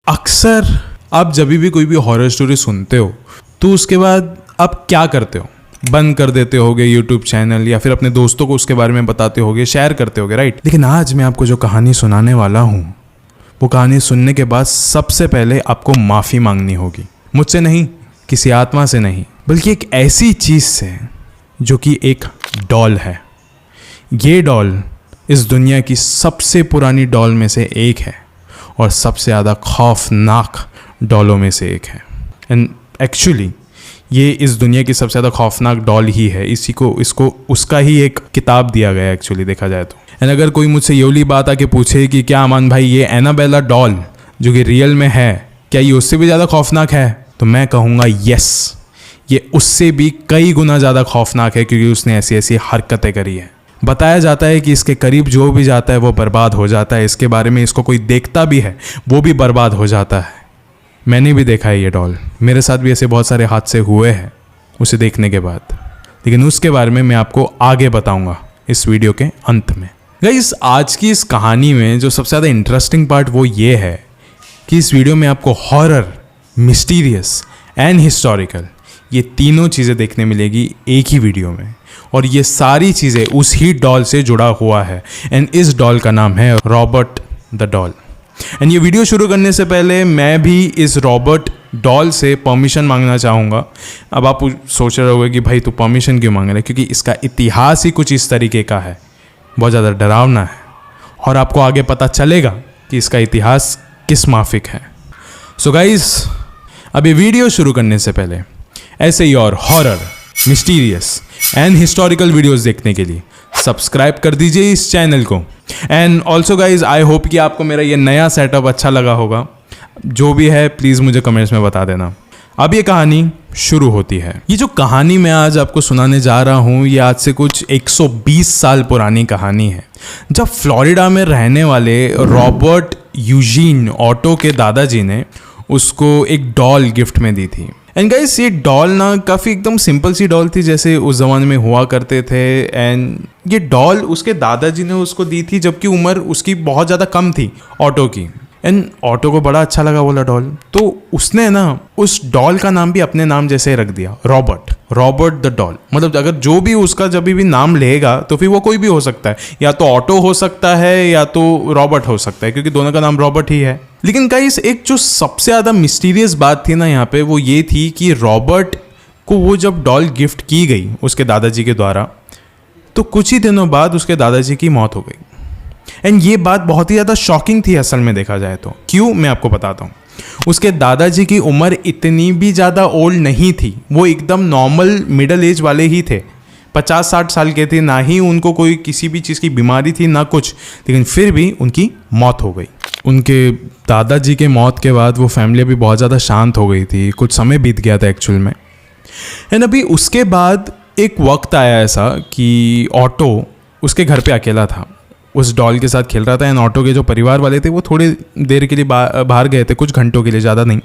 अक्सर आप जब भी कोई भी हॉरर स्टोरी सुनते हो तो उसके बाद आप क्या करते हो? बंद कर देते होगे यूट्यूब चैनल या फिर अपने दोस्तों को उसके बारे में बताते होगे, शेयर करते होगे, राइट? लेकिन आज मैं आपको जो कहानी सुनाने वाला हूँ वो कहानी सुनने के बाद सबसे पहले आपको माफ़ी मांगनी होगी। मुझसे नहीं, किसी आत्मा से नहीं, बल्कि एक ऐसी चीज़ से जो कि एक डॉल है। ये डॉल इस दुनिया की सबसे पुरानी डॉल में से एक है और सबसे ज़्यादा खौफनाक डॉलों में से एक है। एंड एक्चुअली ये इस दुनिया की सबसे ज़्यादा खौफनाक डॉल ही है। इसको उसका ही एक किताब दिया गया है एक्चुअली, देखा जाए तो। एंड अगर कोई मुझसे ये वाली बात आके पूछे कि क्या अमान भाई ये एनाबेला डॉल जो कि रियल में है, क्या ये उससे भी ज़्यादा खौफनाक है? तो मैं कहूँगा यस, ये उससे भी कई गुना ज़्यादा खौफनाक है, क्योंकि उसने ऐसी ऐसी हरकतें करी है। बताया जाता है कि इसके करीब जो भी जाता है वो बर्बाद हो जाता है। इसके बारे में इसको कोई देखता भी है वो भी बर्बाद हो जाता है। मैंने भी देखा है ये डॉल, मेरे साथ भी ऐसे बहुत सारे हादसे हुए हैं उसे देखने के बाद, लेकिन उसके बारे में मैं आपको आगे बताऊंगा इस वीडियो के अंत में। गाइस, आज की इस कहानी में जो सबसे ज़्यादा इंटरेस्टिंग पार्ट वो ये है कि इस वीडियो में आपको हॉरर, मिस्टीरियस एंड हिस्टोरिकल ये तीनों चीज़ें देखने मिलेगी एक ही वीडियो में, और ये सारी चीज़ें उस ही डॉल से जुड़ा हुआ है। एंड इस डॉल का नाम है रॉबर्ट द डॉल। एंड ये वीडियो शुरू करने से पहले मैं भी इस रॉबर्ट डॉल से परमिशन मांगना चाहूँगा। अब आप सोच रहे होंगे कि भाई तू परमिशन क्यों मांग रहा है? क्योंकि इसका इतिहास ही कुछ इस तरीके का है, बहुत ज़्यादा डरावना है, और आपको आगे पता चलेगा कि इसका इतिहास किस माफिक है। सो गाइस, अब ये वीडियो शुरू करने से पहले ऐसे ही और horror, mysterious and historical videos देखने के लिए सब्सक्राइब कर दीजिए इस चैनल को। And also guys, I hope कि आपको मेरा ये नया सेटअप अच्छा लगा होगा। जो भी है प्लीज़ मुझे कमेंट्स में बता देना। अब ये कहानी शुरू होती है। ये जो कहानी मैं आज आपको सुनाने जा रहा हूँ ये आज से कुछ 120 साल पुरानी कहानी है, जब फ्लोरिडा में रहने वाले रॉबर्ट यूजीन ऑटो के दादाजी ने उसको एक डॉल गिफ्ट में दी थी। एंड गाइस, ये डॉल ना काफ़ी एकदम सिंपल सी डॉल थी जैसे उस ज़माने में हुआ करते थे। एंड ये डॉल उसके दादाजी ने उसको दी थी जबकि उम्र उसकी बहुत ज़्यादा कम थी ऑटो की। एंड ऑटो को बड़ा अच्छा लगा बोला डॉल, तो उसने ना उस डॉल का नाम भी अपने नाम जैसे रख दिया, रॉबर्ट द डॉल। मतलब अगर जो भी उसका जब भी नाम लेगा तो फिर वो कोई भी हो सकता है, या तो ऑटो हो सकता है या तो रॉबर्ट हो सकता है, क्योंकि दोनों का नाम रॉबर्ट ही है। लेकिन गाइस, एक जो सबसे ज़्यादा मिस्टीरियस बात थी ना यहाँ पे वो ये थी कि रॉबर्ट को वो जब डॉल गिफ्ट की गई उसके दादाजी के द्वारा, तो कुछ ही दिनों बाद उसके दादाजी की मौत हो गई। एंड ये बात बहुत ही ज़्यादा शॉकिंग थी असल में देखा जाए तो। क्यों, मैं आपको बताता हूँ। उसके दादाजी की उम्र इतनी भी ज़्यादा ओल्ड नहीं थी, वो एकदम नॉर्मल मिडल एज वाले ही थे, 50-60 साल के थे। ना ही उनको कोई किसी भी चीज़ की बीमारी थी ना कुछ, लेकिन फिर भी उनकी मौत हो गई। उनके दादाजी के मौत के बाद वो फैमिली भी बहुत ज़्यादा शांत हो गई थी, कुछ समय बीत गया था एक्चुअल में। एंड अभी उसके बाद एक वक्त आया ऐसा कि ऑटो उसके घर पे अकेला था, उस डॉल के साथ खेल रहा था। एंड ऑटो के जो परिवार वाले थे वो थोड़ी देर के लिए बाहर गए थे, कुछ घंटों के लिए, ज़्यादा नहीं।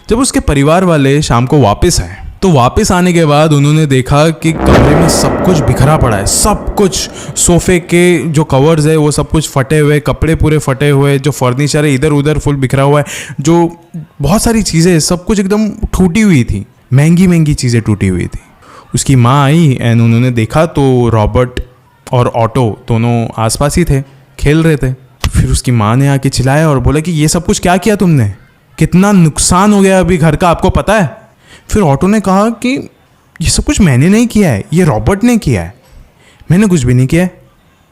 जब उसके परिवार वाले शाम को वापस आए तो वापस आने के बाद उन्होंने देखा कि कमरे में सब कुछ बिखरा पड़ा है, सब कुछ, सोफे के जो कवर्स है वो सब कुछ फटे हुए, कपड़े पूरे फटे हुए, जो फर्नीचर है इधर उधर फुल बिखरा हुआ है, जो बहुत सारी चीज़ें सब कुछ एकदम टूटी हुई थी, महंगी महंगी चीज़ें टूटी हुई थी। उसकी माँ आई एंड उन्होंने देखा तो रॉबर्ट और ऑटो दोनों आसपास ही थे, खेल रहे थे। फिर उसकी माँ ने आके चिल्लाया और बोला कि ये सब कुछ क्या किया तुमने, कितना नुकसान हो गया अभी घर का, आपको पता है? फिर ऑटो ने कहा कि ये सब कुछ मैंने नहीं किया है, ये रॉबर्ट ने किया है, मैंने कुछ भी नहीं किया है।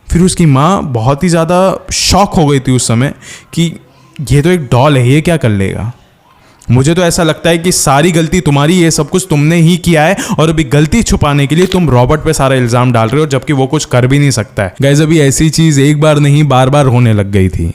फिर उसकी माँ बहुत ही ज़्यादा शॉक हो गई थी उस समय कि ये तो एक डॉल है, ये क्या कर लेगा। मुझे तो ऐसा लगता है कि सारी गलती तुम्हारी, ये सब कुछ तुमने ही किया है, और अभी गलती छुपाने के लिए तुम रॉबर्ट पे सारा इल्ज़ाम डाल रहे हो, जबकि वो कुछ कर भी नहीं सकता है। गाइस, अभी ऐसी चीज़ एक बार नहीं बार बार होने लग गई थी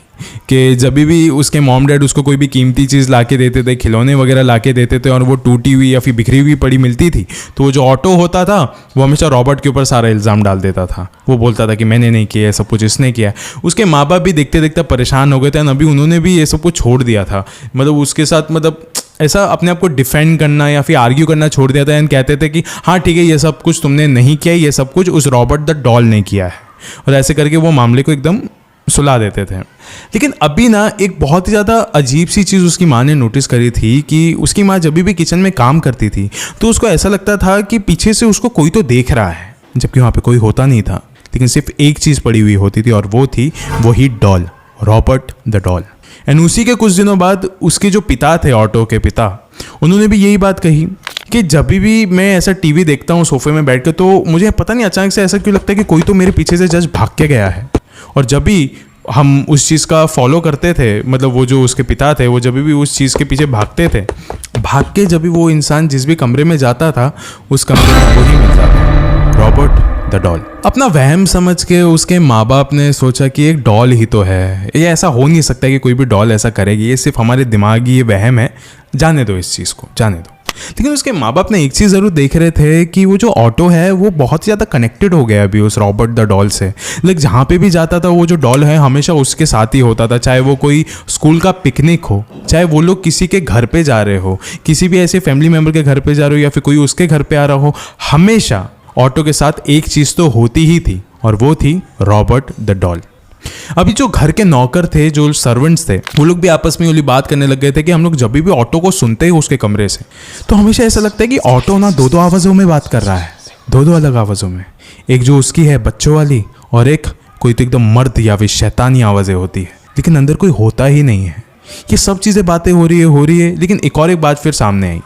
कि जब भी उसके मॉम डैड उसको कोई भी कीमती चीज़ ला के देते थे, खिलौने वगैरह ला के देते थे, और वो टूटी हुई या फिर बिखरी हुई पड़ी मिलती थी, तो वो जो ऑटो होता था वो हमेशा रॉबर्ट के ऊपर सारा इल्ज़ाम डाल देता था। वो बोलता था कि मैंने नहीं किया, सब कुछ इसने किया। उसके माँ बाप भी देखते देखते परेशान हो गए थे, अभी उन्होंने भी ये सब कुछ छोड़ दिया था। मतलब उसके साथ मतलब ऐसा अपने आप को डिफेंड करना या फिर आर्ग्यू करना छोड़ दिया था। एंड कहते थे कि हाँ ठीक है, ये सब कुछ तुमने नहीं किया, ये सब कुछ उस रॉबर्ट द डॉल ने किया है। और ऐसे करके वो मामले को एकदम सुला देते थे। लेकिन अभी ना एक बहुत ही ज़्यादा अजीब सी चीज़ उसकी माँ ने नोटिस करी थी कि उसकी माँ जब भी किचन में काम करती थी तो उसको ऐसा लगता था कि पीछे से उसको कोई तो देख रहा है, जबकि वहाँ पे कोई होता नहीं था। लेकिन सिर्फ एक चीज़ पड़ी हुई होती थी और वो थी वही doll, Robert the doll. And उसी के कुछ दिनों बाद उसके जो पिता थे, ऑटो के पिता, उन्होंने भी यही बात कही कि जब भी मैं ऐसा टीवी देखता हूँ सोफे में बैठ कर तो मुझे पता नहीं अचानक से ऐसा क्यों लगता है कि कोई तो मेरे पीछे से जस्ट भाग के गया है। और जब भी हम उस चीज़ का फॉलो करते थे, मतलब वो जो उसके पिता थे वो जब भी उस चीज़ के पीछे भागते थे, भाग के जब भी वो इंसान जिस भी कमरे में जाता था उस कमरे में वही मिलता था, रॉबर्ट द डॉल। अपना वहम समझ के उसके माँ बाप ने सोचा कि एक डॉल ही तो है, ये ऐसा हो नहीं सकता कि कोई भी डॉल ऐसा करेगी, ये सिर्फ हमारे दिमागी ये वहम है, जाने दो इस चीज़ को, जाने दो। लेकिन उसके माँ बाप ने एक चीज़ ज़रूर देख रहे थे कि वो जो ऑटो है वो बहुत ज़्यादा कनेक्टेड हो गया अभी उस रॉबर्ट द डॉल से। लाइक जहाँ पे भी जाता था वो जो डॉल है हमेशा उसके साथ ही होता था, चाहे वो कोई स्कूल का पिकनिक हो, चाहे वो लोग किसी के घर पे जा रहे हो, किसी भी ऐसे फैमिली मेम्बर के घर पे जा रहे हो या फिर कोई उसके घर पे आ रहा हो, हमेशा ऑटो के साथ एक चीज़ तो होती ही थी और वो थी रॉबर्ट द डॉल। अभी जो घर के नौकर थे, जो सर्वेंट्स थे, वो लोग भी आपस में वाली बात करने लग गए थे कि हम लोग जब भी ऑटो को सुनते हैं उसके कमरे से तो हमेशा ऐसा लगता है कि ऑटो ना दो आवाज़ों में बात कर रहा है, दो अलग आवाज़ों में। एक जो उसकी है बच्चों वाली और एक कोई तो एकदम मर्द या फिर शैतानी आवाज़ें होती है, लेकिन अंदर कोई होता ही नहीं है। ये सब चीज़ें बातें हो रही है। लेकिन एक बात फिर सामने आई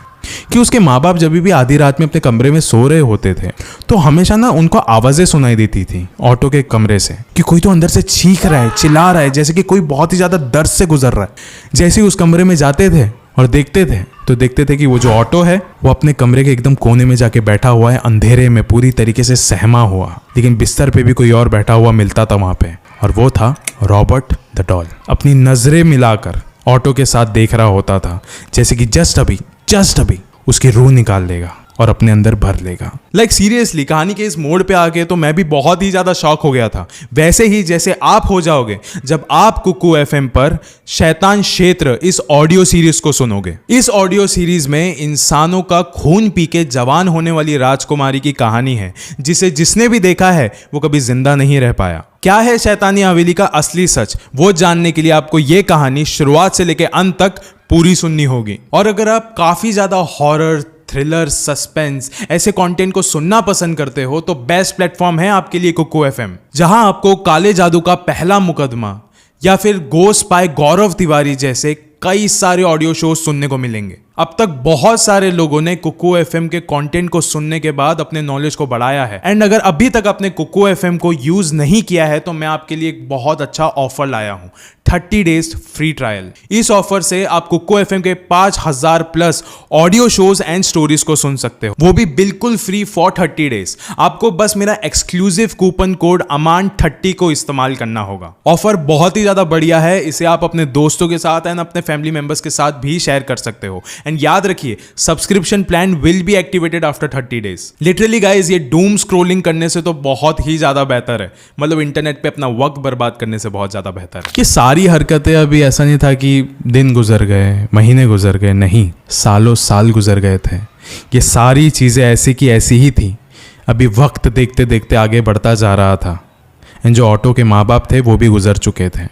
कि उसके माँ बाप जब भी आधी रात में अपने कमरे में सो रहे होते थे तो हमेशा ना उनको आवाज़ें सुनाई देती थी ऑटो के कमरे से कि कोई तो अंदर से चीख रहा है, चिल्ला रहा है, जैसे कि कोई बहुत ही ज़्यादा दर्द से गुजर रहा है। जैसे ही उस कमरे में जाते थे और देखते थे कि वो जो ऑटो है वो अपने कमरे के एकदम कोने में जाके बैठा हुआ है, अंधेरे में पूरी तरीके से सहमा हुआ, लेकिन बिस्तर पे भी कोई और बैठा हुआ मिलता था वहाँ पे, और वो था रॉबर्ट द डॉल। अपनी नज़रें मिलाकर ऑटो के साथ देख रहा होता था जैसे कि जस्ट अभी उसकी रूह निकाल लेगा और अपने अंदर भर लेगा। लाइक सीरियसली कहानी के इस मोड़ पे आके तो मैं भी बहुत ही ज्यादा शॉक हो गया था, वैसे ही जैसे आप हो जाओगे जब आप कुकू एफएम पर शैतान क्षेत्र इस ऑडियो सीरीज को सुनोगे। इस ऑडियो सीरीज में इंसानों का खून पी के जवान होने वाली राजकुमारी की कहानी है जिसे जिसने भी देखा है वो कभी जिंदा नहीं रह पाया। क्या है शैतानी हवेली का असली सच, वो जानने के लिए आपको ये कहानी शुरुआत से लेकर अंत तक पूरी सुननी होगी। और अगर आप काफी ज्यादा हॉरर, थ्रिलर, सस्पेंस ऐसे कंटेंट को सुनना पसंद करते हो तो बेस्ट प्लेटफॉर्म है आपके लिए कुकू एफएम, जहां आपको काले जादू का पहला मुकदमा या फिर गोस्ट स्पाई गौरव तिवारी जैसे कई सारे ऑडियो शोज सुनने को मिलेंगे। अब तक बहुत सारे लोगों ने कुकू एफएम के कंटेंट को सुनने के बाद अपने नॉलेज को बढ़ाया है। एंड अगर अभी तक आपने कुकू एफएम को यूज नहीं किया है तो मैं आपके लिए एक बहुत अच्छा ऑफर लाया हूं, 30 डेज फ्री ट्रायल। इस ऑफर से आप कुकू एफएम के 5000 plus audio shows and stories को सुन सकते हो, वो भी बिल्कुल फ्री फॉर 30 डेज। आपको बस मेरा एक्सक्लूसिव कूपन कोड अमान30 को इस्तेमाल करना होगा। ऑफर बहुत ही ज्यादा बढ़िया है, इसे आप अपने दोस्तों के साथ एंड अपने फैमिली मेंबर्स के साथ भी शेयर कर सकते हो। एंड याद रखिए, subscription plan will be activated after 30 days. Literally guys, ये डूम स्क्रोलिंग करने से तो बहुत ही ज्यादा बेहतर है, मतलब इंटरनेट पे अपना वक्त बर्बाद करने से बहुत ज्यादा बेहतर है। ये सारी हरकतें अभी ऐसा नहीं था कि दिन गुजर गए, महीने गुजर गए, नहीं, सालों साल गुजर गए थे। ये सारी चीजें ऐसी की ऐसी ही थी। अभी वक्त देखते देखते आगे बढ़ता जा रहा था एंड जो ऑटो के माँ बाप थे वो भी गुजर चुके थे।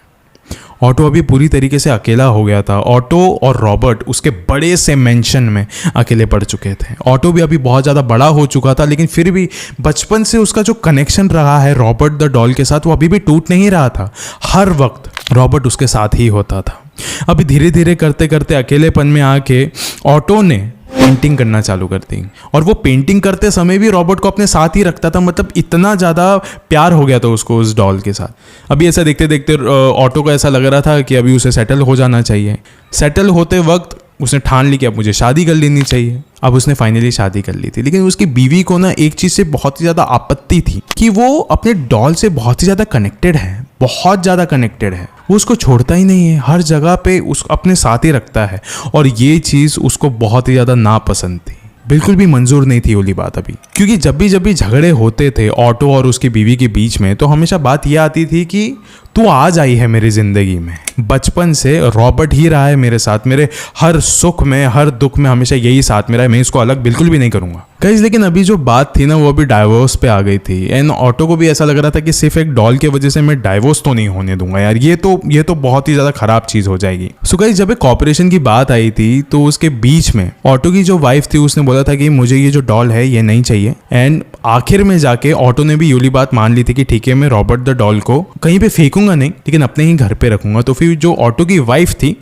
ऑटो अभी पूरी तरीके से अकेला हो गया था। ऑटो और रॉबर्ट उसके बड़े से मेंशन में अकेले पड़ चुके थे। ऑटो भी अभी बहुत ज़्यादा बड़ा हो चुका था, लेकिन फिर भी बचपन से उसका जो कनेक्शन रहा है रॉबर्ट द डॉल के साथ वो अभी भी टूट नहीं रहा था। हर वक्त रॉबर्ट उसके साथ ही होता था। अभी धीरे धीरे करते करते अकेलेपन में आके ऑटो ने पेंटिंग करना चालू कर दी और वो पेंटिंग करते समय भी रॉबर्ट को अपने साथ ही रखता था। मतलब इतना ज़्यादा प्यार हो गया था उसको उस डॉल के साथ। अभी ऐसा देखते देखते ऑटो को ऐसा लग रहा था कि अभी उसे सेटल हो जाना चाहिए। सेटल होते वक्त उसने ठान ली कि अब मुझे शादी कर लेनी चाहिए। अब उसने फाइनली शादी कर ली थी, लेकिन उसकी बीवी को ना एक चीज़ से बहुत ही ज़्यादा आपत्ति थी कि वो अपने डॉल से बहुत ही ज़्यादा कनेक्टेड है, बहुत ज़्यादा कनेक्टेड है। वो उसको छोड़ता ही नहीं है, हर जगह पे उसको अपने साथ ही रखता है और ये चीज़ उसको बहुत ही ज़्यादा नापसंद थी, बिल्कुल भी मंजूर नहीं थी वाली बात अभी। क्योंकि जब भी झगड़े होते थे ऑटो और उसकी बीवी के बीच में तो हमेशा बात यह आती थी कि तू आज आई है मेरी ज़िंदगी में, बचपन से रॉबर्ट ही रहा है मेरे साथ, मेरे हर सुख में हर दुख में हमेशा यही साथ मेरा है, मैं इसको अलग बिल्कुल भी नहीं करूँगा गाइस। लेकिन अभी जो बात थी ना वो अभी डाइवोर्स पे आ गई थी एंड ऑटो को भी ऐसा लग रहा था कि सिर्फ एक डॉल की वजह से मैं डाइवोर्स तो नहीं होने दूंगा यार, ये तो बहुत ही ज़्यादा खराब चीज़ हो जाएगी। सो गाइस जब एक कॉपरेशन की बात आई थी तो उसके बीच में ऑटो की जो वाइफ थी उसने बोला था कि मुझे ये जो डॉल है ये नहीं चाहिए एंड आखिर में जाके ऑटो ने भी यूली बात मान ली थी कि ठीक है मैं रॉबर्ट द डॉल को कहीं पे फेंकूंगा नहीं लेकिन अपने ही घर पे रखूंगा। तो फिर जो ऑटो की वाइफ थी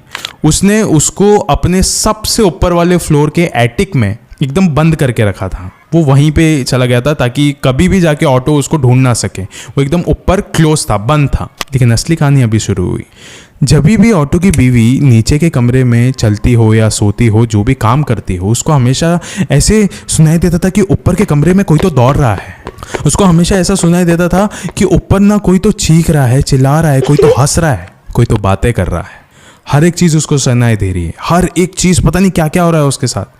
उसने उसको अपने सबसे ऊपर वाले फ्लोर के एटिक में एकदम बंद करके रखा था, वो वहीं पे चला गया था ताकि कभी भी जाके ऑटो उसको ढूंढ ना सके, वो एकदम ऊपर क्लोज था, बंद था। लेकिन असली कहानी अभी शुरू हुई। जब भी ऑटो की बीवी नीचे के कमरे में चलती हो या सोती हो, जो भी काम करती हो, उसको हमेशा ऐसे सुनाई देता था कि ऊपर के कमरे में कोई तो दौड़ रहा है। उसको हमेशा ऐसा सुनाई देता था कि ऊपर ना कोई तो चीख रहा है, चिल्ला रहा है, कोई तो हंस रहा है, कोई तो बातें कर रहा है। हर एक चीज़ उसको सुनाई दे रही है, हर एक चीज़, पता नहीं क्या क्या हो रहा है उसके साथ।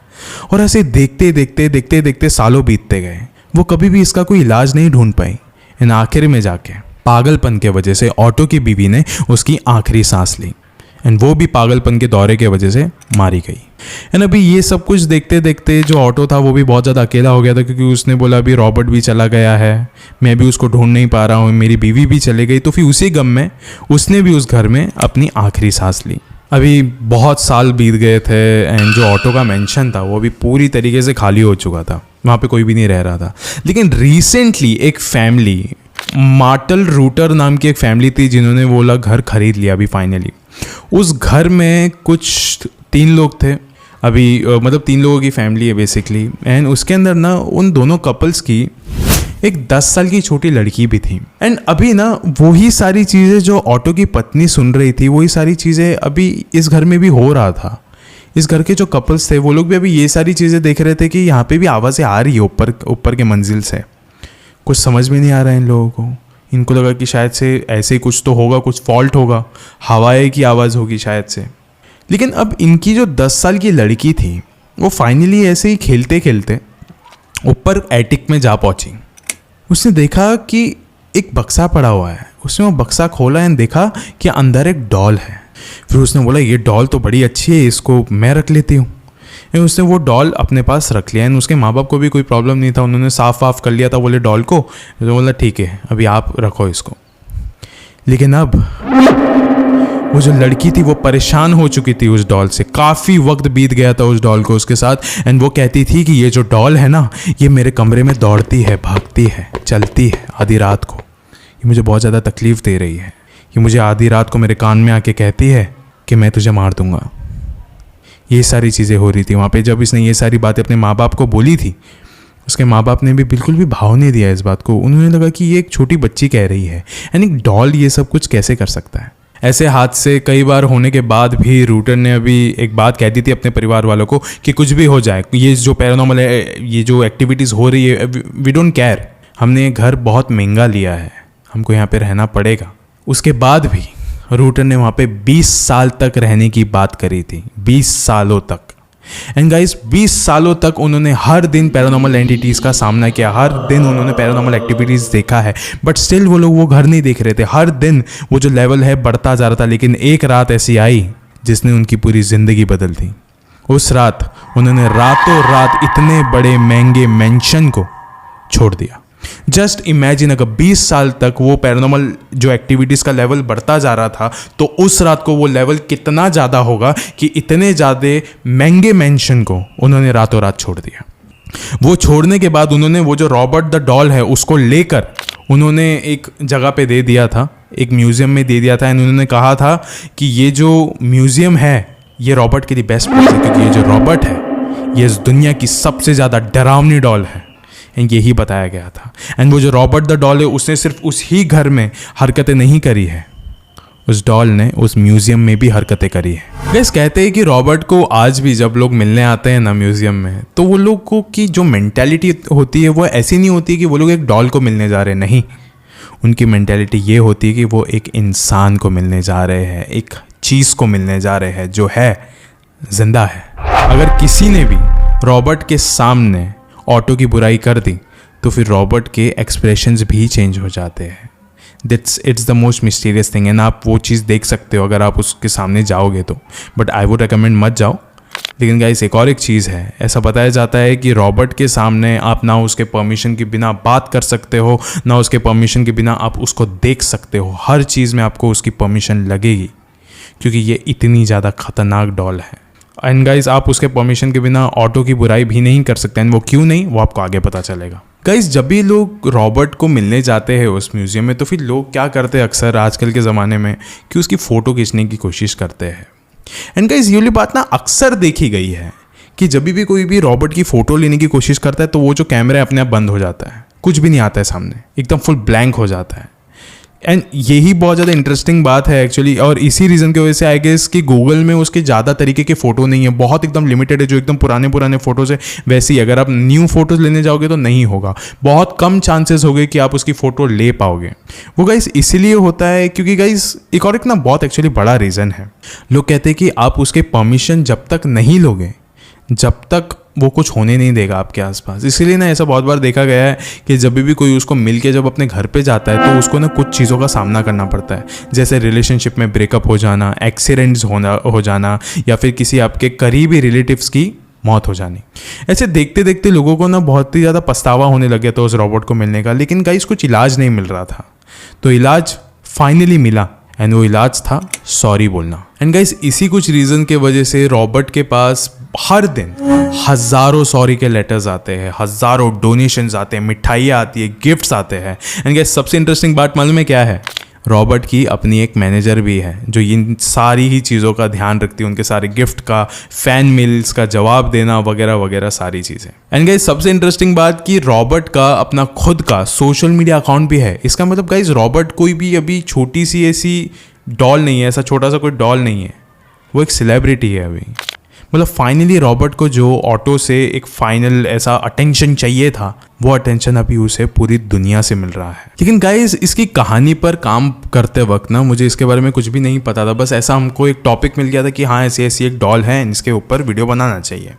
और ऐसे देखते देखते देखते देखते सालों बीतते गए, वो कभी भी इसका कोई इलाज नहीं ढूंढ पाई एंड आखिर में जाके पागलपन के वजह से ऑटो की बीवी ने उसकी आखिरी सांस ली एंड वो भी पागलपन के दौरे के वजह से मारी गई। एंड अभी ये सब कुछ देखते देखते जो ऑटो था वो भी बहुत ज़्यादा अकेला हो गया था क्योंकि उसने बोला अभी रॉबर्ट भी चला गया है, मैं भी उसको ढूंढ नहीं पा रहा हूँ, मेरी बीवी भी चली गई। तो फिर उसी गम में उसने भी उस घर में अपनी आखिरी सांस ली। अभी बहुत साल बीत गए थे एंड जो ऑटो का मेंशन था वो भी पूरी तरीके से खाली हो चुका था, वहाँ पे कोई भी नहीं रह रहा था। लेकिन रिसेंटली एक फैमिली, मार्टल रूटर नाम की एक फैमिली थी जिन्होंने वो वाला घर खरीद लिया अभी फाइनली। उस घर में कुछ 3 लोग थे अभी, मतलब 3 लोगों की फैमिली है बेसिकली एंड उसके अंदर ना उन दोनों कपल्स की एक 10 साल की छोटी लड़की भी थी। एंड अभी ना वही सारी चीज़ें जो ऑटो की पत्नी सुन रही थी वही सारी चीज़ें अभी इस घर में भी हो रहा था। इस घर के जो कपल्स थे वो लोग भी अभी ये सारी चीज़ें देख रहे थे कि यहाँ पे भी आवाज़ें आ रही है ऊपर के मंजिल से। कुछ समझ में नहीं आ रहा है इन लोगों को। इनको लगा कि शायद से ऐसे ही कुछ तो होगा, कुछ फॉल्ट होगा, हवाएं की आवाज़ होगी शायद से। लेकिन अब इनकी जो 10 साल की लड़की थी वो फाइनली ऐसे ही खेलते खेलते ऊपर एटिक में जा पहुंची। उसने देखा कि एक बक्सा पड़ा हुआ है। उसने वो बक्सा खोला एंड देखा कि अंदर एक डॉल है। फिर उसने बोला ये डॉल तो बड़ी अच्छी है, इसको मैं रख लेती हूँ। उसने वो डॉल अपने पास रख लिया एंड उसके माँ बाप को भी कोई प्रॉब्लम नहीं था, उन्होंने साफ वाफ कर लिया था बोले डॉल को। तो बोला ठीक है अभी आप रखो इसको। लेकिन अब वो जो लड़की थी वो परेशान हो चुकी थी उस डॉल से, काफ़ी वक्त बीत गया था उस डॉल को उसके साथ। एंड वो कहती थी कि ये जो डॉल है ना ये मेरे कमरे में दौड़ती है, भागती है, चलती है आधी रात को, ये मुझे बहुत ज़्यादा तकलीफ़ दे रही है, ये मुझे आधी रात को मेरे कान में आके कहती है कि मैं तुझे मार दूंगा। ये सारी चीज़ें हो रही थी वहाँ पे। जब इसने ये सारी बातें अपने माँ बाप को बोली थी उसके माँ बाप ने भी बिल्कुल भी भाव नहीं दिया इस बात को। उन्होंने लगा कि ये एक छोटी बच्ची कह रही है एंड एक डॉल ये सब कुछ कैसे कर सकता है। ऐसे हादसे कई बार होने के बाद भी रूटर ने अभी एक बात कह दी थी अपने परिवार वालों को कि कुछ भी हो जाए, ये जो पैरानॉर्मल है, ये जो एक्टिविटीज़ हो रही है, वी डोंट केयर, हमने ये घर बहुत महंगा लिया है, हमको यहाँ पे रहना पड़ेगा। उसके बाद भी रूटर ने वहाँ पे 20 साल तक रहने की बात करी थी, 20 सालों तक। एंड गाइस 20 सालों तक उन्होंने हर दिन पैरानॉर्मल एंटिटीज़ का सामना किया, हर दिन उन्होंने पैरानॉर्मल एक्टिविटीज़ देखा है, बट स्टिल वो लोग वो घर नहीं देख रहे थे। हर दिन वो जो लेवल है बढ़ता जा रहा था। लेकिन एक रात ऐसी आई जिसने उनकी पूरी ज़िंदगी बदल दी। उस रात उन्होंने रातों रात इतने बड़े महंगे मेंशन को छोड़ दिया। जस्ट इमेजिन अगर 20 साल तक वो पैरानॉर्मल जो एक्टिविटीज़ का लेवल बढ़ता जा रहा था तो उस रात को वो लेवल कितना ज़्यादा होगा कि इतने ज़्यादा महंगे मेंशन को उन्होंने रातों रात छोड़ दिया। वो छोड़ने के बाद उन्होंने वो जो रॉबर्ट द डॉल है उसको लेकर उन्होंने एक जगह पे दे दिया था, एक म्यूज़ियम में दे दिया था। एंड उन्होंने कहा था कि ये जो म्यूज़ियम है ये रॉबर्ट के लिए बेस्ट प्लेस है क्योंकि ये जो रॉबर्ट है ये इस दुनिया की सबसे ज़्यादा डरावनी डॉल है। एंड यही बताया गया था। एंड वो जो रॉबर्ट द डॉल है उसने सिर्फ उस ही घर में हरकतें नहीं करी है, उस डॉल ने उस म्यूज़ियम में भी हरकतें करी है। गाइस कहते हैं कि रॉबर्ट को आज भी जब लोग मिलने आते हैं ना म्यूज़ियम में तो वो लोगों की जो मेंटालिटी होती है वो ऐसी नहीं होती कि वो लोग एक डॉल को मिलने जा रहे हैं, नहीं, उनकी मेंटालिटी ये होती है कि वो एक इंसान को मिलने जा रहे हैं, एक चीज़ को मिलने जा रहे हैं जो है जिंदा है। अगर किसी ने भी रॉबर्ट के सामने ऑटो की बुराई कर दी तो फिर रॉबर्ट के एक्सप्रेशंस भी चेंज हो जाते हैं। It's the most mysterious thing, and आप वो चीज़ देख सकते हो अगर आप उसके सामने जाओगे तो, बट आई वुड रिकमेंड मत जाओ। लेकिन गाइस एक और एक चीज़ है, ऐसा बताया जाता है कि रॉबर्ट के सामने आप ना उसके परमिशन के बिना बात कर सकते हो, ना उसके परमिशन के बिना आप उसको देख सकते हो। हर चीज़ में आपको उसकी परमिशन लगेगी, क्योंकि ये इतनी ज़्यादा खतरनाक डॉल है। एंड गाइस आप उसके परमिशन के बिना ऑटो की बुराई भी नहीं कर सकते, एंड वो क्यों नहीं, वो आपको आगे पता चलेगा। गाइस जब भी लोग रॉबर्ट को मिलने जाते हैं उस म्यूज़ियम में, तो फिर लोग क्या करते हैं अक्सर आजकल के ज़माने में कि उसकी फ़ोटो खींचने की कोशिश करते हैं। एंड गाइस ये वाली बात ना अक्सर देखी गई है कि जब भी कोई भी रॉबर्ट की फ़ोटो लेने की कोशिश करता है तो वो जो कैमरा है अपने आप बंद हो जाता है, कुछ भी नहीं आता है सामने, एकदम फुल ब्लैंक हो जाता है। एंड यही बहुत ज़्यादा इंटरेस्टिंग बात है एक्चुअली, और इसी रीज़न की वजह से आई गेस कि गूगल में उसके ज़्यादा तरीके के फ़ोटो नहीं है, बहुत एकदम लिमिटेड है। जो एकदम पुराने फ़ोटोज़ है वैसे ही, अगर आप न्यू फोटोज़ लेने जाओगे तो नहीं होगा, बहुत कम चांसेस हो गए कि आप उसकी फ़ोटो ले पाओगे। वो गाइस इसीलिए होता है क्योंकि गाइस एक और एक ना बहुत एक्चुअली बड़ा रीज़न है। लोग कहते हैं कि आप उसके परमिशन जब तक नहीं लोगे, जब तक वो कुछ होने नहीं देगा आपके आसपास। इसीलिए ना ऐसा बहुत बार देखा गया है कि जब भी कोई उसको मिल के जब अपने घर पे जाता है तो उसको ना कुछ चीज़ों का सामना करना पड़ता है, जैसे रिलेशनशिप में ब्रेकअप हो जाना, एक्सीडेंट्स हो जाना, या फिर किसी आपके करीबी रिलेटिव्स की मौत हो जानी। ऐसे देखते देखते लोगों को ना बहुत ही ज़्यादा पछतावा होने लग गया था उस रॉबर्ट को मिलने का, लेकिन गाइस कुछ इलाज नहीं मिल रहा था। तो इलाज फाइनली मिला, एंड वो इलाज था सॉरी बोलना। एंड गाइस इसी कुछ रीज़न के वजह से रॉबर्ट के पास हर दिन हज़ारों सॉरी के लेटर्स आते हैं, हज़ारों डोनेशंस आते हैं, मिठाइयाँ आती है, गिफ्ट्स आते हैं। एंड गाइस सबसे इंटरेस्टिंग बात मालूम है क्या है? रॉबर्ट की अपनी एक मैनेजर भी है जो इन सारी ही चीज़ों का ध्यान रखती है, उनके सारे गिफ्ट का, फैन मेल्स का जवाब देना वगैरह वगैरह सारी चीज़ें। एंड गाइस सबसे इंटरेस्टिंग बात कि रॉबर्ट का अपना खुद का सोशल मीडिया अकाउंट भी है। इसका मतलब गाइस रॉबर्ट कोई भी अभी छोटी सी ऐसी डॉल नहीं है, ऐसा छोटा सा कोई डॉल नहीं है, वो एक सेलिब्रिटी है अभी। मतलब फाइनली रॉबर्ट को जो ऑटो से एक फाइनल ऐसा अटेंशन चाहिए था, वो अटेंशन अभी उसे पूरी दुनिया से मिल रहा है। लेकिन गाइस इसकी कहानी पर काम करते वक्त ना मुझे इसके बारे में कुछ भी नहीं पता था, बस ऐसा हमको एक टॉपिक मिल गया था कि हाँ ऐसी ऐसी एक डॉल है, इसके ऊपर वीडियो बनाना चाहिए।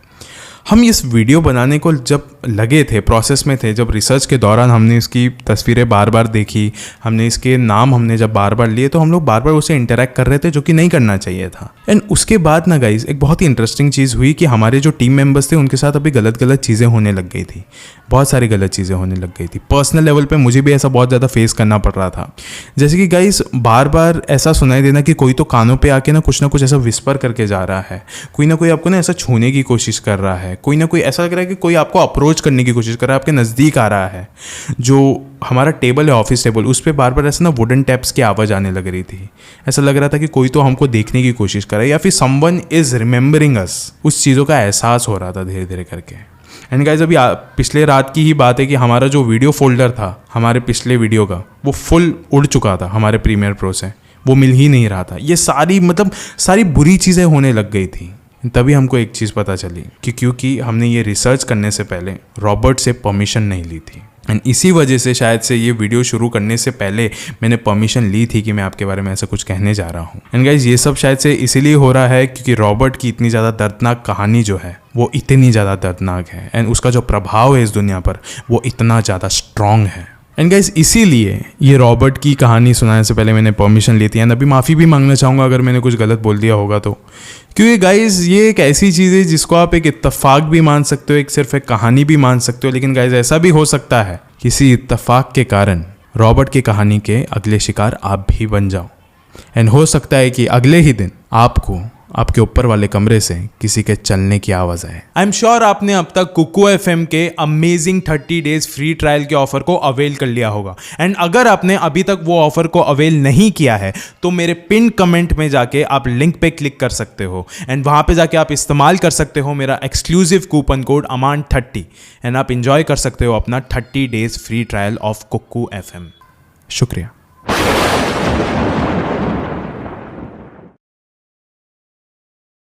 हम इस वीडियो बनाने को जब लगे थे, प्रोसेस में थे, जब रिसर्च के दौरान हमने इसकी तस्वीरें बार बार देखी, हमने इसके नाम हमने जब बार बार लिए, तो हम लोग बार बार उसे इंटरेक्ट कर रहे थे, जो कि नहीं करना चाहिए था। एंड उसके बाद ना गाइस एक बहुत ही इंटरेस्टिंग चीज़ हुई कि हमारे जो टीम मेंबर्स थे उनके साथ अभी गलत गलत चीज़ें होने लग गई थी, बहुत सारी गलत चीज़ें होने लग गई थी। पर्सनल लेवल पे मुझे भी ऐसा बहुत ज़्यादा फेस करना पड़ रहा था। जैसे कि गाइस बार बार ऐसा सुनाई देना कि कोई तो कानों पे आके ना कुछ ऐसा विस्पर करके जा रहा है, कोई ना कोई आपको ना ऐसा छूने की कोशिश कर रहा है, कोई ना कोई ऐसा लग रहा है कि कोई आपको अप्रोच करने की कोशिश कर रहा है, आपके नज़दीक आ रहा है। जो हमारा टेबल है, ऑफिस टेबल, उस पर बार बार ऐसा ना वुडन टैप्स की आवाज़ आने लग रही थी। ऐसा लग रहा था कि कोई तो हमको देखने की कोशिश कर रहा है, या फिर समवन इज़ रिमेंबरिंग अस। उस चीज़ों का एहसास हो रहा था धीरे धीरे करके। एंड गाइस अभी पिछले रात की ही बात है कि हमारा जो वीडियो फोल्डर था हमारे पिछले वीडियो का, वो फुल उड़ चुका था हमारे प्रीमियर प्रो से, वो मिल ही नहीं रहा था। ये सारी बुरी चीज़ें होने लग गई थी। तभी हमको एक चीज़ पता चली कि क्योंकि हमने ये रिसर्च करने से पहले रॉबर्ट से परमिशन नहीं ली थी। एंड इसी वजह से शायद से ये वीडियो शुरू करने से पहले मैंने परमिशन ली थी कि मैं आपके बारे में ऐसा कुछ कहने जा रहा हूँ। एंड गाइज ये सब शायद से इसीलिए हो रहा है क्योंकि रॉबर्ट की इतनी ज़्यादा दर्दनाक कहानी जो है वो इतनी ज़्यादा दर्दनाक है, एंड उसका जो प्रभाव है इस दुनिया पर वो इतना ज़्यादा स्ट्रॉन्ग है। एंड गाइस इसीलिए ये रॉबर्ट की कहानी सुनाने से पहले मैंने परमिशन ली थी। एंड अभी माफ़ी भी मांगना चाहूँगा अगर मैंने कुछ गलत बोल दिया होगा तो, क्योंकि गाइस ये एक ऐसी चीज़ है जिसको आप एक इत्तेफाक भी मान सकते हो, एक सिर्फ एक कहानी भी मान सकते हो। लेकिन गाइस ऐसा भी हो सकता है किसी इत्तेफाक के कारण रॉबर्ट की कहानी के अगले शिकार आप भी बन जाओ। एंड हो सकता है कि अगले ही दिन आपको आपके ऊपर वाले कमरे से किसी के चलने की आवाज़ आए। आई एम श्योर आपने अब तक कुकू एफएम के अमेजिंग 30 डेज फ्री ट्रायल के ऑफर को अवेल कर लिया होगा। एंड अगर आपने अभी तक वो ऑफर को अवेल नहीं किया है तो मेरे पिन कमेंट में जाके आप लिंक पे क्लिक कर सकते हो, एंड वहाँ पे जाके आप इस्तेमाल कर सकते हो मेरा एक्सक्लूसिव कूपन कोड अमान30, एंड आप इंजॉय कर सकते हो अपना 30 days free trial of Kuku FM. शुक्रिया।